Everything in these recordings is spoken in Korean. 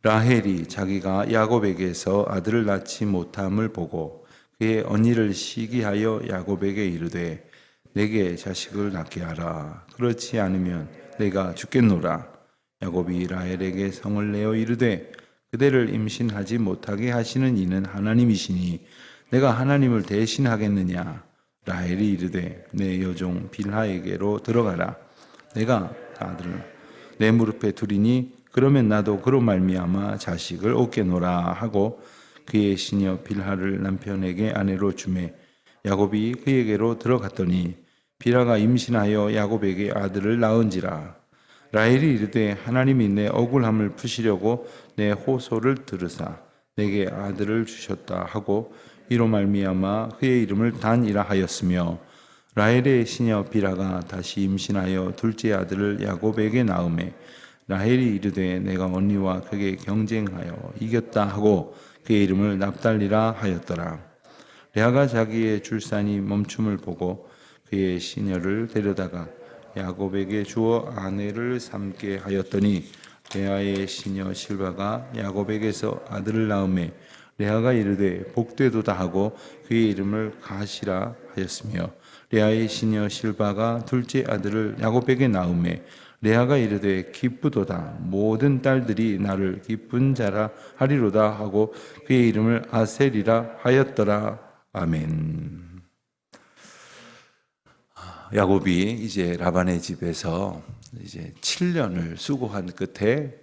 라헬이 자기가 야곱에게서 아들을 낳지 못함을 보고 그의 언니를 시기하여 야곱에게 이르되 내게 자식을 낳게 하라. 그렇지 않으면 내가 죽겠노라. 야곱이 라헬에게 성을 내어 이르되 그대를 임신하지 못하게 하시는 이는 하나님이시니 내가 하나님을 대신하겠느냐. 라헬이 이르되 내 여종 빌하에게로 들어가라. 내가 아들을 내 무릎에 두리니 그러면 나도 그로 말미암아 자식을 얻겠노라 하고 그의 시녀 빌하를 남편에게 아내로 주매 야곱이 그에게로 들어갔더니 빌하가 임신하여 야곱에게 아들을 낳은지라. 라헬이 이르되 하나님이 내 억울함을 푸시려고 내 호소를 들으사 내게 아들을 주셨다 하고 이로 말미암아 그의 이름을 단이라 하였으며 라헬의 시녀 빌하가 다시 임신하여 둘째 아들을 야곱에게 낳음에 라헬이 이르되 내가 언니와 그에게 경쟁하여 이겼다 하고 그의 이름을 납달리라 하였더라. 레아가 자기의 출산이 멈춤을 보고 그의 시녀를 데려다가 야곱에게 주어 아내를 삼게 하였더니 레아의 시녀 실바가 야곱에게서 아들을 낳음에 레아가 이르되 복되도다 하고 그의 이름을 가시라 하였으며 레아의 시녀 실바가 둘째 아들을 야곱에게 낳음에 레아가 이르되 기쁘도다 모든 딸들이 나를 기쁜 자라 하리로다 하고 그의 이름을 아셀이라 하였더라. 아멘. 야곱이 이제 라반의 집에서 이제 7년을 수고한 끝에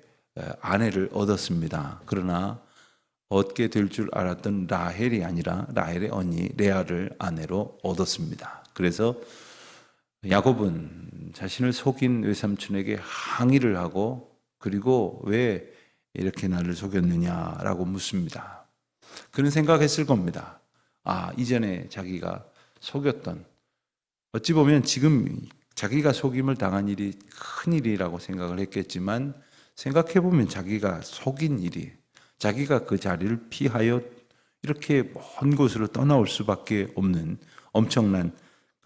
아내를 얻었습니다. 그러나 얻게 될 줄 알았던 라헬이 아니라 라헬의 언니 레아를 아내로 얻었습니다. 그래서 야곱은 자신을 속인 외삼촌에게 항의를 하고 그리고 왜 이렇게 나를 속였느냐라고 묻습니다. 그는 생각했을 겁니다. 이전에 자기가 속였던, 어찌 보면 지금 자기가 속임을 당한 일이 큰 일이라고 생각을 했겠지만 생각해 보면 자기가 속인 일이, 자기가 그 자리를 피하여 이렇게 먼 곳으로 떠나올 수밖에 없는 엄청난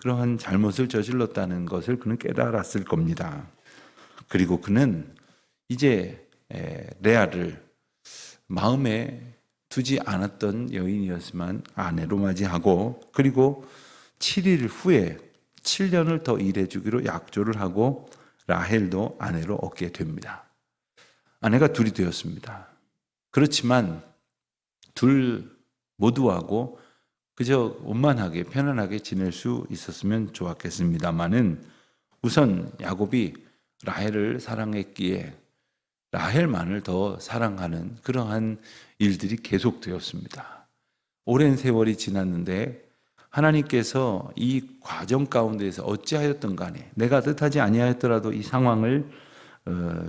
그러한 잘못을 저질렀다는 것을 그는 깨달았을 겁니다. 그리고 그는 이제 레아를 마음에 두지 않았던 여인이었지만 아내로 맞이하고 그리고 7일 후에 7년을 더 일해주기로 약조를 하고 라헬도 아내로 얻게 됩니다. 아내가 둘이 되었습니다. 그렇지만 둘 모두하고 그저 원만하게 편안하게 지낼 수 있었으면 좋았겠습니다마는 우선 야곱이 라헬을 사랑했기에 라헬만을 더 사랑하는 그러한 일들이 계속되었습니다. 오랜 세월이 지났는데 하나님께서 이 과정 가운데에서 어찌하였든 간에 내가 뜻하지 아니하였더라도 이 상황을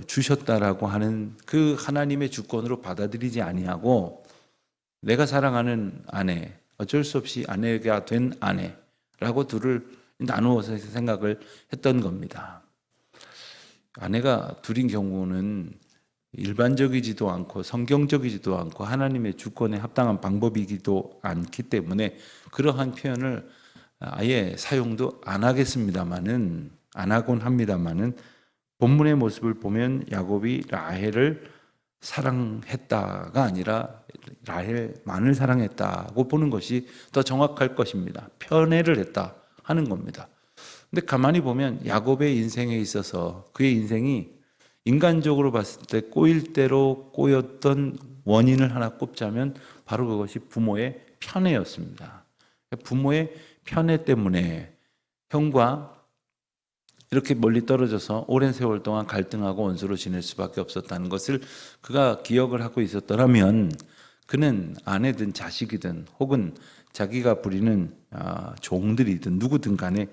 주셨다라고 하는 그 하나님의 주권으로 받아들이지 아니하고 내가 사랑하는 아내, 어쩔 수 없이 아내가 된 아내라고 둘을 나누어서 생각을 했던 겁니다. 아내가 둘인 경우는 일반적이지도 않고 성경적이지도 않고 하나님의 주권에 합당한 방법이기도 않기 때문에 그러한 표현을 아예 사용도 안 하겠습니다만은, 안 하곤 합니다만은 본문의 모습을 보면 야곱이 라헬을 사랑했다가 아니라 라헬만을 사랑했다고 보는 것이 더 정확할 것입니다. 편애를 했다 하는 겁니다. 근데 가만히 보면 야곱의 인생에 있어서 그의 인생이 인간적으로 봤을 때 꼬일 대로 꼬였던 원인을 하나 꼽자면 바로 그것이 부모의 편애였습니다. 부모의 편애 때문에 형과 이렇게 멀리 떨어져서 오랜 세월 동안 갈등하고 원수로 지낼 수밖에 없었다는 것을 그가 기억을 하고 있었더라면 그는 아내든 자식이든 혹은 자기가 부리는 종들이든 누구든 간에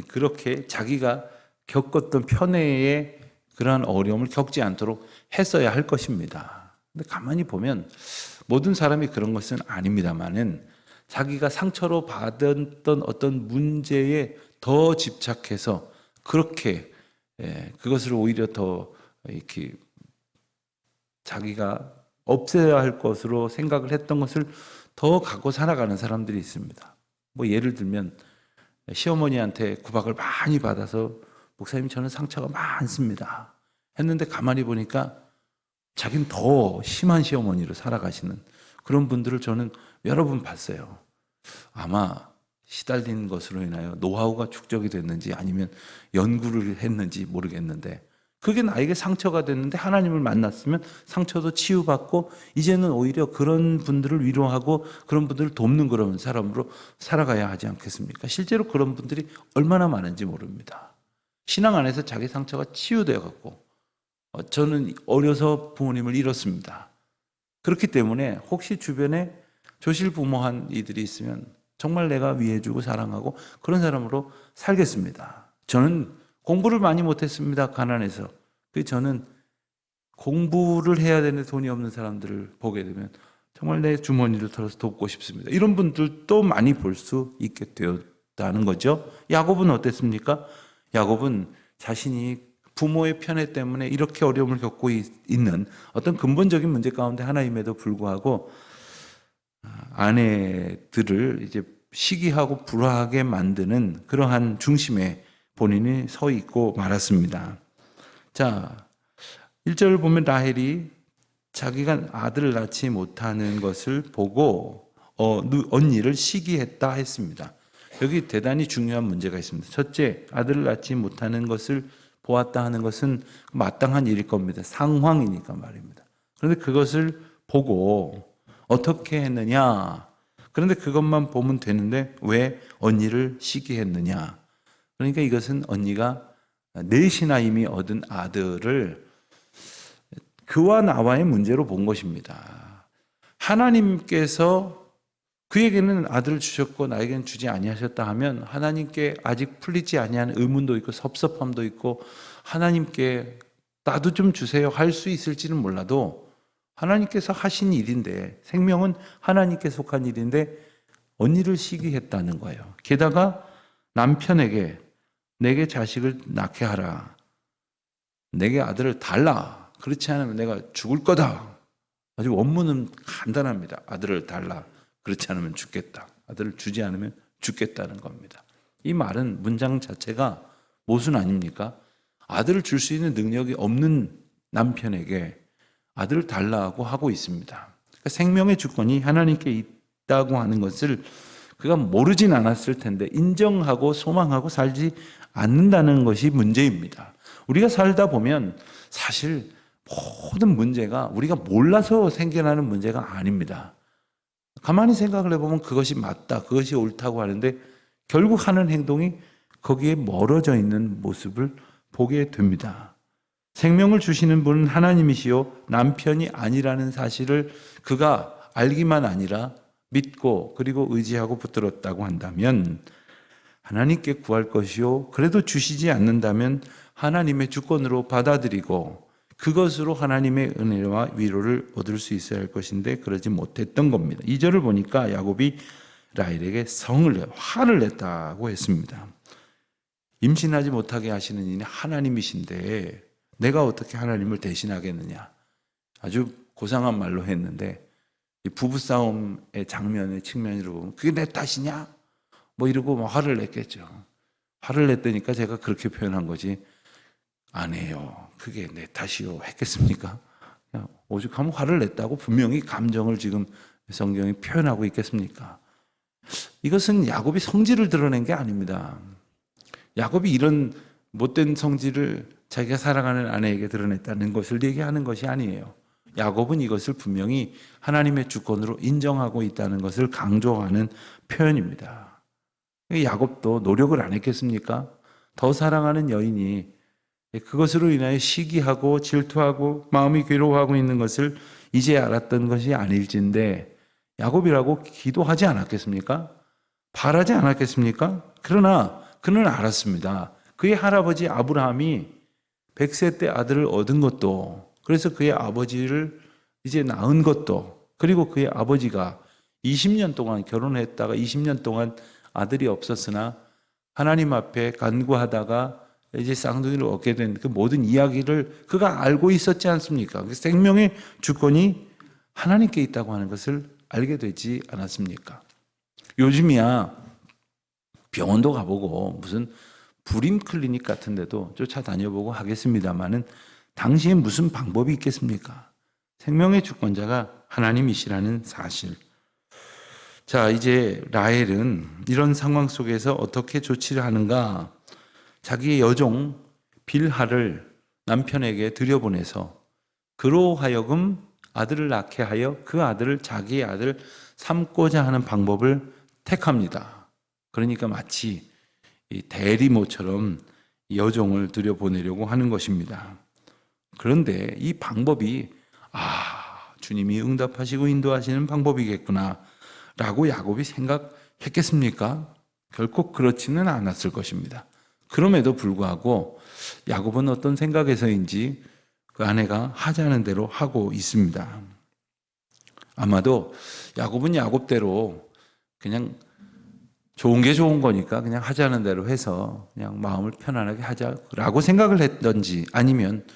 그렇게 자기가 겪었던 편애의 그러한 어려움을 겪지 않도록 했어야 할 것입니다. 근데 가만히 보면 모든 사람이 그런 것은 아닙니다만은 자기가 상처로 받았던 어떤 문제에 더 집착해서 그렇게 그것을 오히려 더 이렇게 자기가 없애야 할 것으로 생각을 했던 것을 더 갖고 살아가는 사람들이 있습니다. 뭐 예를 들면 시어머니한테 구박을 많이 받아서 목사님 저는 상처가 많습니다 했는데 가만히 보니까 자기는 더 심한 시어머니로 살아가시는 그런 분들을 저는 여러 번 봤어요. 아마 시달린 것으로 인하여 노하우가 축적이 됐는지 아니면 연구를 했는지 모르겠는데 그게 나에게 상처가 됐는데 하나님을 만났으면 상처도 치유받고 이제는 오히려 그런 분들을 위로하고 그런 분들을 돕는 그런 사람으로 살아가야 하지 않겠습니까? 실제로 그런 분들이 얼마나 많은지 모릅니다. 신앙 안에서 자기 상처가 치유되어 갖고 저는 어려서 부모님을 잃었습니다. 그렇기 때문에 혹시 주변에 조실부모한 이들이 있으면 정말 내가 위해주고 사랑하고 그런 사람으로 살겠습니다. 저는 공부를 많이 못했습니다. 가난해서. 저는 공부를 해야 되는데 돈이 없는 사람들을 보게 되면 정말 내 주머니를 털어서 돕고 싶습니다. 이런 분들도 많이 볼 수 있게 되었다는 거죠. 야곱은 어땠습니까? 야곱은 자신이 부모의 편애 때문에 이렇게 어려움을 겪고 있는 어떤 근본적인 문제 가운데 하나임에도 불구하고 아내들을 이제 시기하고 불화하게 만드는 그러한 중심에 본인이 서 있고 말았습니다. 자, 1절을 보면 라헬이 자기가 아들을 낳지 못하는 것을 보고 언니를 시기했다 했습니다. 여기 대단히 중요한 문제가 있습니다. 첫째, 아들을 낳지 못하는 것을 보았다 하는 것은 마땅한 일일 겁니다. 상황이니까 말입니다. 그런데 그것을 보고 어떻게 했느냐? 그런데 그것만 보면 되는데 왜 언니를 시기했느냐? 그러니까 이것은 언니가 넷이나 이미 얻은 아들을 그와 나와의 문제로 본 것입니다. 하나님께서 그에게는 아들을 주셨고 나에게는 주지 아니하셨다 하면 하나님께 아직 풀리지 아니한 의문도 있고 섭섭함도 있고 하나님께 나도 좀 주세요 할 수 있을지는 몰라도 하나님께서 하신 일인데 생명은 하나님께 속한 일인데 언니를 시기했다는 거예요. 게다가 남편에게 내게 자식을 낳게 하라. 내게 아들을 달라. 그렇지 않으면 내가 죽을 거다. 아주 원문은 간단합니다. 아들을 달라. 그렇지 않으면 죽겠다. 아들을 주지 않으면 죽겠다는 겁니다. 이 말은 문장 자체가 모순 아닙니까? 아들을 줄 수 있는 능력이 없는 남편에게 아들을 달라고 하고 있습니다. 그러니까 생명의 주권이 하나님께 있다고 하는 것을 그가 모르진 않았을 텐데 인정하고 소망하고 살지 않는다는 것이 문제입니다. 우리가 살다 보면 사실 모든 문제가 우리가 몰라서 생겨나는 문제가 아닙니다. 가만히 생각을 해보면 그것이 맞다, 그것이 옳다고 하는데 결국 하는 행동이 거기에 멀어져 있는 모습을 보게 됩니다. 생명을 주시는 분은 하나님이시요 남편이 아니라는 사실을 그가 알기만 아니라 믿고 그리고 의지하고 붙들었다고 한다면 하나님께 구할 것이요 그래도 주시지 않는다면 하나님의 주권으로 받아들이고 그것으로 하나님의 은혜와 위로를 얻을 수 있어야 할 것인데 그러지 못했던 겁니다. 2절을 보니까 야곱이 라헬에게 화를 냈다고 했습니다. 임신하지 못하게 하시는 이는 하나님이신데 내가 어떻게 하나님을 대신하겠느냐. 아주 고상한 말로 했는데 부부싸움의 장면의 측면으로 보면 그게 내 탓이냐? 뭐 이러고 막 화를 냈겠죠. 화를 냈다니까 제가 그렇게 표현한 거지 아니에요. 그게 내 탓이요 했겠습니까? 그냥 오죽하면 화를 냈다고 분명히 감정을 지금 성경이 표현하고 있겠습니까? 이것은 야곱이 성질을 드러낸 게 아닙니다. 야곱이 이런 못된 성질을 자기가 사랑하는 아내에게 드러냈다는 것을 얘기하는 것이 아니에요. 야곱은 이것을 분명히 하나님의 주권으로 인정하고 있다는 것을 강조하는 표현입니다. 야곱도 노력을 안 했겠습니까? 더 사랑하는 여인이 그것으로 인하여 시기하고 질투하고 마음이 괴로워하고 있는 것을 이제 알았던 것이 아닐진데 야곱이라고 기도하지 않았겠습니까? 바라지 않았겠습니까? 그러나 그는 알았습니다. 그의 할아버지 아브라함이 100세 때 아들을 얻은 것도 그래서 그의 아버지를 이제 낳은 것도 그리고 그의 아버지가 20년 동안 결혼했다가 20년 동안 아들이 없었으나 하나님 앞에 간구하다가 이제 쌍둥이를 얻게 된 그 모든 이야기를 그가 알고 있었지 않습니까? 그 생명의 주권이 하나님께 있다고 하는 것을 알게 되지 않았습니까? 요즘이야 병원도 가보고 무슨 불임 클리닉 같은 데도 쫓아다녀보고 하겠습니다만은 당시에 무슨 방법이 있겠습니까? 생명의 주권자가 하나님이시라는 사실. 자, 이제 라헬은 이런 상황 속에서 어떻게 조치를 하는가? 자기의 여종 빌하를 남편에게 들여보내서 그로 하여금 아들을 낳게 하여 그 아들을 자기의 아들 삼고자 하는 방법을 택합니다. 그러니까 마치 이 대리모처럼 여종을 들여보내려고 하는 것입니다. 그런데 이 방법이 주님이 응답하시고 인도하시는 방법이겠구나 라고 야곱이 생각했겠습니까? 결코 그렇지는 않았을 것입니다. 그럼에도 불구하고 야곱은 어떤 생각에서인지 그 아내가 하자는 대로 하고 있습니다. 아마도 야곱은 야곱대로 그냥 좋은 게 좋은 거니까 그냥 하자는 대로 해서 그냥 마음을 편안하게 하자라고 생각을 했던지, 아니면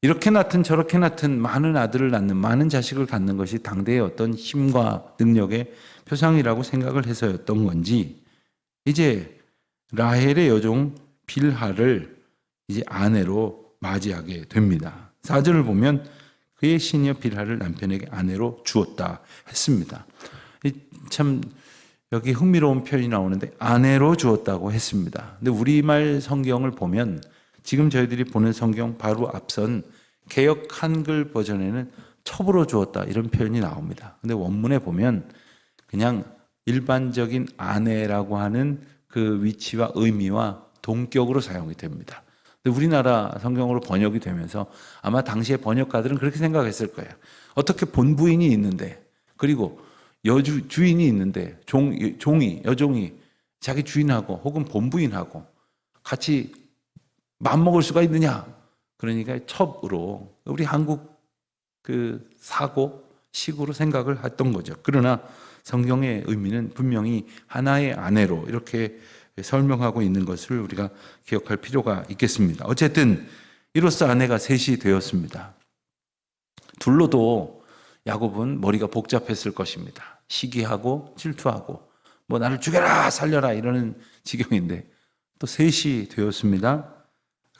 이렇게 낳든 저렇게 낳든 많은 아들을 낳는, 많은 자식을 갖는 것이 당대의 어떤 힘과 능력의 표상이라고 생각을 해서였던 건지, 이제 라헬의 여종 빌하를 이제 아내로 맞이하게 됩니다. 4절을 보면 그의 시녀 빌하를 남편에게 아내로 주었다 했습니다. 참 여기 흥미로운 표현이 나오는데 아내로 주었다고 했습니다. 근데 우리말 성경을 보면 지금 저희들이 보는 성경 바로 앞선 개역 한글 버전에는 첩으로 주었다 이런 표현이 나옵니다. 근데 원문에 보면 그냥 일반적인 아내라고 하는 그 위치와 의미와 동격으로 사용이 됩니다. 근데 우리나라 성경으로 번역이 되면서 아마 당시의 번역가들은 그렇게 생각했을 거예요. 어떻게 본부인이 있는데, 그리고 주인이 있는데 여종이 자기 주인하고 혹은 본부인하고 같이 맞먹을 수가 있느냐? 그러니까 첩으로, 우리 한국 그 사고식으로 생각을 했던 거죠. 그러나 성경의 의미는 분명히 하나의 아내로 이렇게 설명하고 있는 것을 우리가 기억할 필요가 있겠습니다. 어쨌든 이로써 아내가 셋이 되었습니다. 둘러도 야곱은 머리가 복잡했을 것입니다. 시기하고 질투하고 뭐 나를 죽여라 살려라 이러는 지경인데 또 셋이 되었습니다.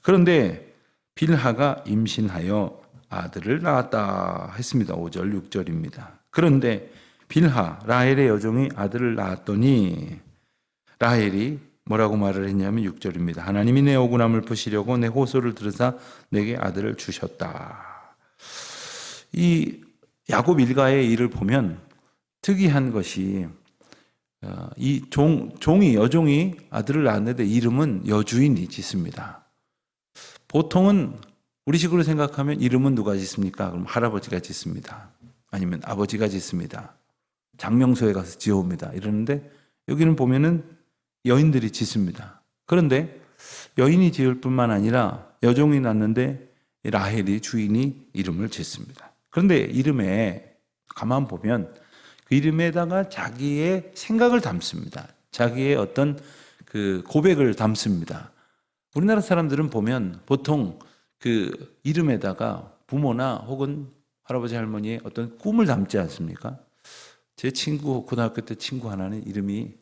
그런데 빌하가 임신하여 아들을 낳았다 했습니다. 5절 6절입니다. 그런데 빌하 라헬의 여종이 아들을 낳았더니 라헬이 뭐라고 말을 했냐면 6절입니다. 하나님이 내 억울함을 푸시려고 내 호소를 들으사 내게 아들을 주셨다. 이 야곱 일가의 일을 보면 특이한 것이 이 여종이 아들을 낳았는데 이름은 여주인이 짓습니다. 보통은 우리식으로 생각하면 이름은 누가 짓습니까? 그럼 할아버지가 짓습니다. 아니면 아버지가 짓습니다. 장명소에 가서 지어옵니다. 이러는데 여기는 보면은 여인들이 짓습니다. 그런데 여인이 지을 뿐만 아니라 여종이 낳는데 라헬이 주인이 이름을 짓습니다. 그런데 이름에 가만 보면 그 이름에다가 자기의 생각을 담습니다. 자기의 어떤 그 고백을 담습니다. 우리나라 사람들은 보면 보통 그 이름에다가 부모나 혹은 할아버지 할머니의 어떤 꿈을 담지 않습니까? 제 친구, 고등학교 때 친구 하나는 이름이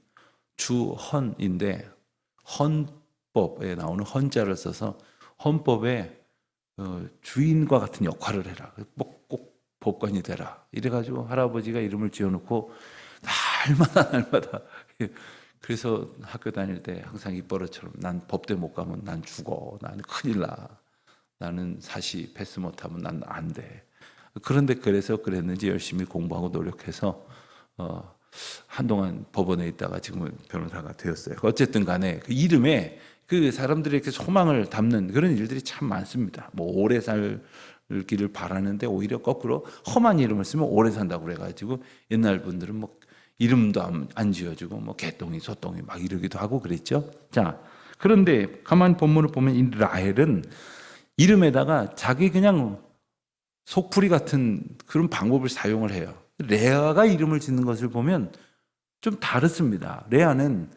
주헌인데 헌법에 나오는 헌자를 써서 헌법에 주인과 같은 역할을 해라. 꼭 법관이 되라. 이래가지고 할아버지가 이름을 지어놓고 날마다 그래서 학교 다닐 때 항상 입버릇처럼 난 법대 못 가면 난 죽어. 나는 큰일 나. 나는 사시 패스 못하면 난 안 돼. 그런데 그래서 그랬는지 열심히 공부하고 노력해서 한동안 법원에 있다가 지금은 변호사가 되었어요. 어쨌든 간에 그 이름에 그 사람들에게 소망을 담는 그런 일들이 참 많습니다. 뭐 오래 살기를 바라는데 오히려 거꾸로 험한 이름을 쓰면 오래 산다고 그래가지고 옛날 분들은 뭐 이름도 안 지어주고 뭐 개똥이 소똥이 막 이러기도 하고 그랬죠. 자, 그런데 가만 본문을 보면 이 라헬은 이름에다가 자기 그냥 속풀이 같은 그런 방법을 사용을 해요. 레아가 이름을 짓는 것을 보면 좀 다르습니다. 레아는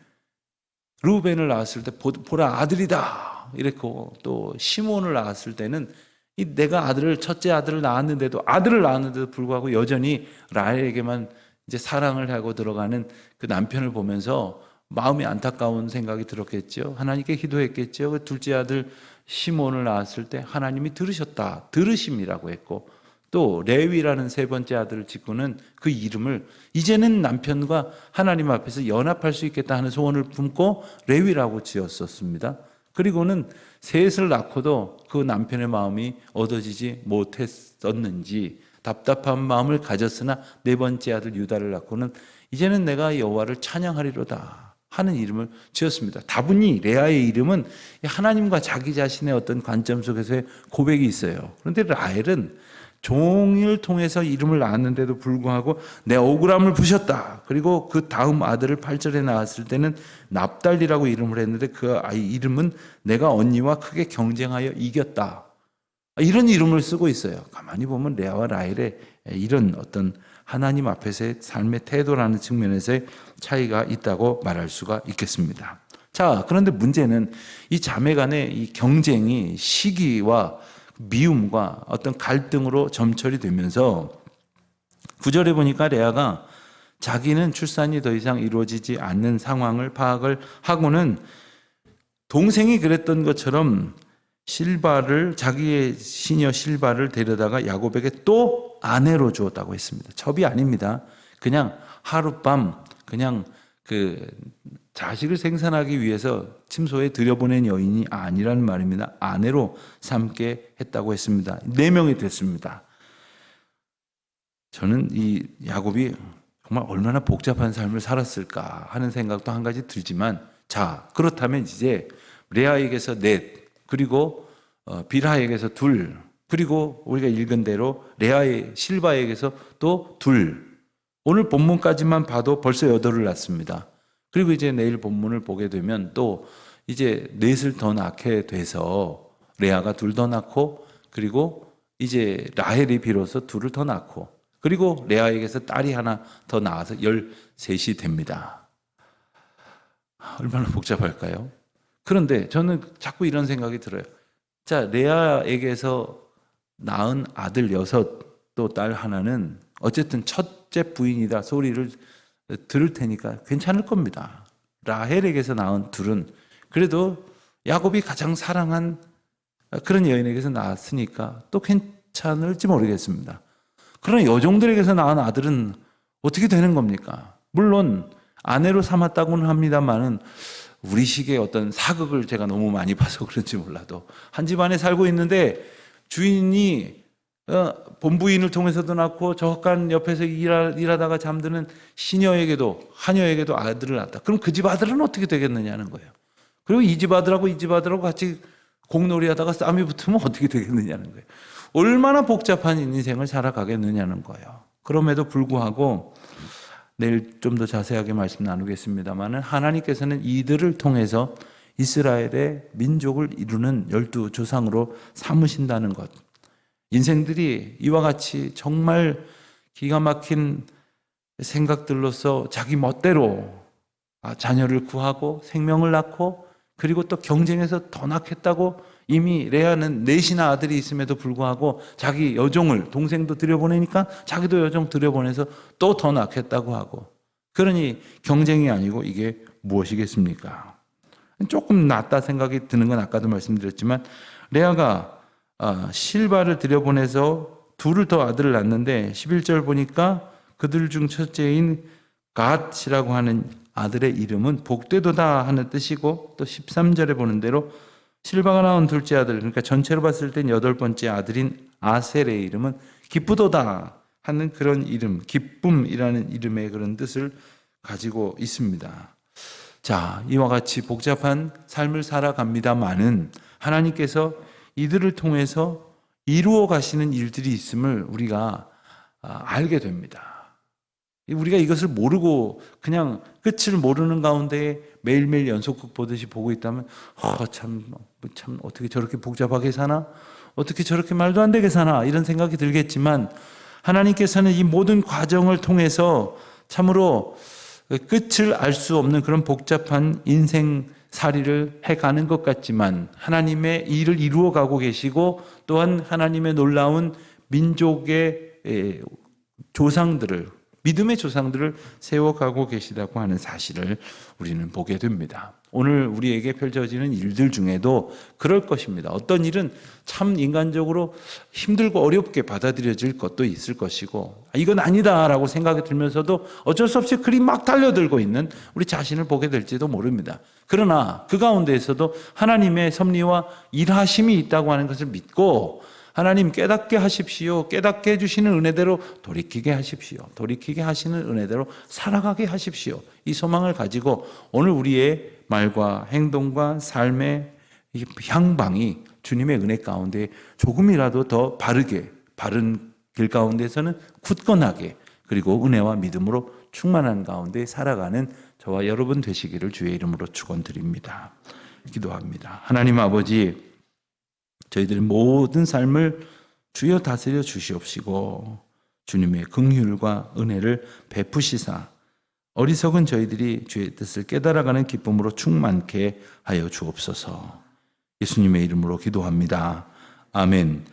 루벤을 낳았을 때 보라 아들이다 이랬고, 또 시몬을 낳았을 때는 내가 첫째 아들을 낳았는데도 불구하고 여전히 라헬에게만 이제 사랑을 하고 들어가는 그 남편을 보면서 마음이 안타까운 생각이 들었겠죠. 하나님께 기도했겠죠. 그 둘째 아들 시몬을 낳았을 때 하나님이 들으심이라고 했고, 또 레위라는 세 번째 아들을 짓고는 그 이름을 이제는 남편과 하나님 앞에서 연합할 수 있겠다 하는 소원을 품고 레위라고 지었었습니다. 그리고는 셋을 낳고도 그 남편의 마음이 얻어지지 못했었는지 답답한 마음을 가졌으나 네 번째 아들 유다를 낳고는 이제는 내가 여호와를 찬양하리로다 하는 이름을 지었습니다. 다분히 레아의 이름은 하나님과 자기 자신의 어떤 관점 속에서의 고백이 있어요. 그런데 라헬은 종을 통해서 이름을 낳았는데도 불구하고 내 억울함을 부셨다. 그리고 그 다음 아들을 8절에 낳았을 때는 납달리라고 이름을 했는데 그 아이 이름은 내가 언니와 크게 경쟁하여 이겼다. 이런 이름을 쓰고 있어요. 가만히 보면 레아와 라헬의 이런 어떤 하나님 앞에서의 삶의 태도라는 측면에서의 차이가 있다고 말할 수가 있겠습니다. 자, 그런데 문제는 이 자매 간의 이 경쟁이 시기와 미움과 어떤 갈등으로 점철이 되면서 9절에 보니까 레아가 자기는 출산이 더 이상 이루어지지 않는 상황을 파악을 하고는 동생이 그랬던 것처럼 실바를 자기의 시녀 실바를 데려다가 야곱에게 또 아내로 주었다고 했습니다. 첩이 아닙니다. 그냥 하룻밤 그냥 그 자식을 생산하기 위해서 침소에 들여보낸 여인이 아니라는 말입니다. 아내로 삼게 했다고 했습니다. 4명이 됐습니다. 저는 이 야곱이 정말 얼마나 복잡한 삶을 살았을까 하는 생각도 한 가지 들지만, 자, 그렇다면 이제 레아에게서 넷, 그리고 빌하에게서 둘, 그리고 우리가 읽은 대로 레아의 실바에게서 또 둘, 오늘 본문까지만 봐도 벌써 8을 낳습니다. 그리고 이제 내일 본문을 보게 되면 또 이제 넷을 더 낳게 돼서 레아가 둘 더 낳고, 그리고 이제 라헬이 비로소 둘을 더 낳고, 그리고 레아에게서 딸이 하나 더 나와서 13이 됩니다. 얼마나 복잡할까요? 그런데 저는 자꾸 이런 생각이 들어요. 자, 레아에게서 낳은 아들 6, 또 딸 하나는 어쨌든 첫째 부인이다 소리를 들을 테니까 괜찮을 겁니다. 라헬에게서 낳은 둘은 그래도 야곱이 가장 사랑한 그런 여인에게서 낳았으니까 또 괜찮을지 모르겠습니다. 그러나 여종들에게서 낳은 아들은 어떻게 되는 겁니까? 물론 아내로 삼았다고는 합니다만은 우리식의 어떤 사극을 제가 너무 많이 봐서 그런지 몰라도 한 집안에 살고 있는데 주인이 본부인을 통해서도 낳고 저간 옆에서 일하다가 잠드는 시녀에게도 하녀에게도 아들을 낳았다. 그럼 그 집 아들은 어떻게 되겠느냐는 거예요. 그리고 이 집 아들하고 이 집 아들하고 같이 공놀이하다가 싸움이 붙으면 어떻게 되겠느냐는 거예요. 얼마나 복잡한 인생을 살아가겠느냐는 거예요. 그럼에도 불구하고 내일 좀 더 자세하게 말씀 나누겠습니다만 하나님께서는 이들을 통해서 이스라엘의 민족을 이루는 12조상으로 삼으신다는 것, 인생들이 이와 같이 정말 기가 막힌 생각들로서 자기 멋대로 자녀를 구하고 생명을 낳고, 그리고 또 경쟁해서 더 낳겠다고, 이미 레아는 넷이나 아들이 있음에도 불구하고 자기 여종을, 동생도 들여보내니까 자기도 여종 들여보내서 또 더 낳겠다고 하고, 그러니 경쟁이 아니고 이게 무엇이겠습니까? 조금 낫다 생각이 드는 건 아까도 말씀드렸지만, 레아가 실바를 들여보내서 둘을 더 아들을 낳는데 11절 보니까 그들 중 첫째인 갓이라고 하는 아들의 이름은 복되도다 하는 뜻이고, 또 13절에 보는 대로 실바가 낳은 둘째 아들, 그러니까 전체로 봤을 땐 8번째 아들인 아셀의 이름은 기쁘도다 하는 그런 이름, 기쁨이라는 이름의 그런 뜻을 가지고 있습니다. 자, 이와 같이 복잡한 삶을 살아갑니다마는 하나님께서 이들을 통해서 이루어 가시는 일들이 있음을 우리가 알게 됩니다. 우리가 이것을 모르고 그냥 끝을 모르는 가운데 매일매일 연속극 보듯이 보고 있다면 참 어떻게 저렇게 복잡하게 사나? 어떻게 저렇게 말도 안 되게 사나? 이런 생각이 들겠지만, 하나님께서는 이 모든 과정을 통해서 참으로 끝을 알 수 없는 그런 복잡한 인생살이를 해가는 것 같지만 하나님의 일을 이루어가고 계시고, 또한 하나님의 놀라운 민족의 조상들을, 믿음의 조상들을 세워가고 계시다고 하는 사실을 우리는 보게 됩니다. 오늘 우리에게 펼쳐지는 일들 중에도 그럴 것입니다. 어떤 일은 참 인간적으로 힘들고 어렵게 받아들여질 것도 있을 것이고, 이건 아니다라고 생각이 들면서도 어쩔 수 없이 그리 막 달려들고 있는 우리 자신을 보게 될지도 모릅니다. 그러나 그 가운데에서도 하나님의 섭리와 일하심이 있다고 하는 것을 믿고, 하나님 깨닫게 하십시오. 깨닫게 해주시는 은혜대로 돌이키게 하십시오. 돌이키게 하시는 은혜대로 살아가게 하십시오. 이 소망을 가지고 오늘 우리의 말과 행동과 삶의 향방이 주님의 은혜 가운데 조금이라도 더 바르게, 바른 길 가운데서는 굳건하게, 그리고 은혜와 믿음으로 충만한 가운데 살아가는 저와 여러분 되시기를 주의 이름으로 축원드립니다. 기도합니다. 하나님 아버지, 저희들의 모든 삶을 주여 다스려 주시옵시고 주님의 긍휼과 은혜를 베푸시사 어리석은 저희들이 주의 뜻을 깨달아가는 기쁨으로 충만케 하여 주옵소서. 예수님의 이름으로 기도합니다. 아멘.